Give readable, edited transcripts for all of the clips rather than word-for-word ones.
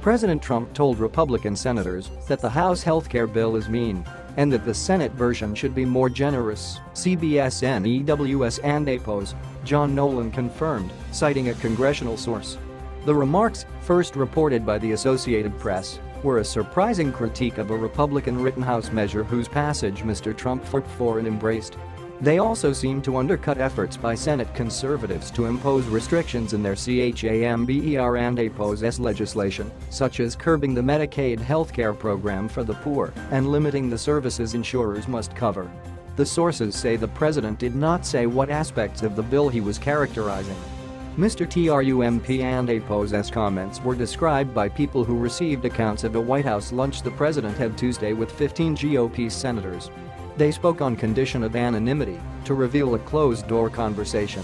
President Trump told Republican senators that the House healthcare bill is mean and that the Senate version should be more generous, CBS NEWS and APO's John Nolan confirmed, citing a congressional source. The remarks, first reported by the Associated Press, were a surprising critique of a Republican Rittenhouse measure whose passage Mr. Trump fought for and embraced. They also seem to undercut efforts by Senate conservatives to impose restrictions in their CHAMBER and APO's legislation, such as curbing the Medicaid healthcare program for the poor and limiting the services insurers must cover. The sources say the president did not say what aspects of the bill he was characterizing. Mr. Trump and APO's comments were described by people who received accounts of a White House lunch the president had Tuesday with 15 GOP senators. They spoke on condition of anonymity to reveal a closed-door conversation.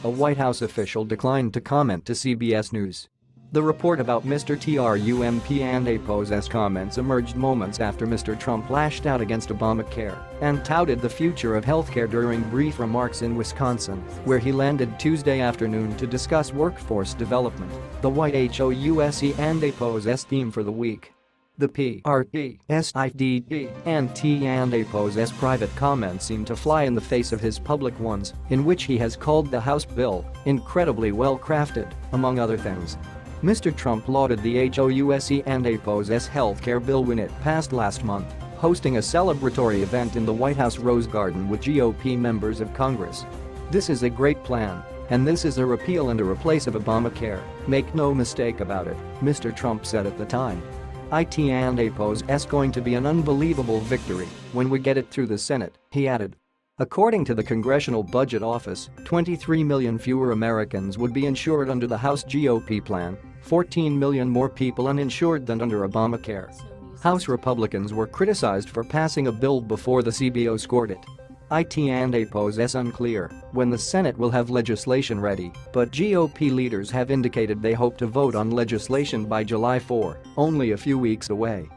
A White House official declined to comment to CBS News. The report about Mr. Trump and APO's comments emerged moments after Mr. Trump lashed out against Obamacare and touted the future of healthcare during brief remarks in Wisconsin, where he landed Tuesday afternoon to discuss workforce development, the White House and APO's theme for the week. The PRT, SIDD, and APO's private comments seem to fly in the face of his public ones, in which he has called the House bill incredibly well-crafted, among other things. Mr. Trump lauded the House and APO's healthcare bill when it passed last month, hosting a celebratory event in the White House Rose Garden with GOP members of Congress. "This is a great plan, and this is a repeal and a replace of Obamacare, make no mistake about it," Mr. Trump said at the time. "It and APO's going to be an unbelievable victory when we get it through the Senate," he added. According to the Congressional Budget Office, 23 million fewer Americans would be insured under the House GOP plan, 14 million more people uninsured than under Obamacare. House Republicans were criticized for passing a bill before the CBO scored it. It and APO's unclear when the Senate will have legislation ready, but GOP leaders have indicated they hope to vote on legislation by July 4, only a few weeks away.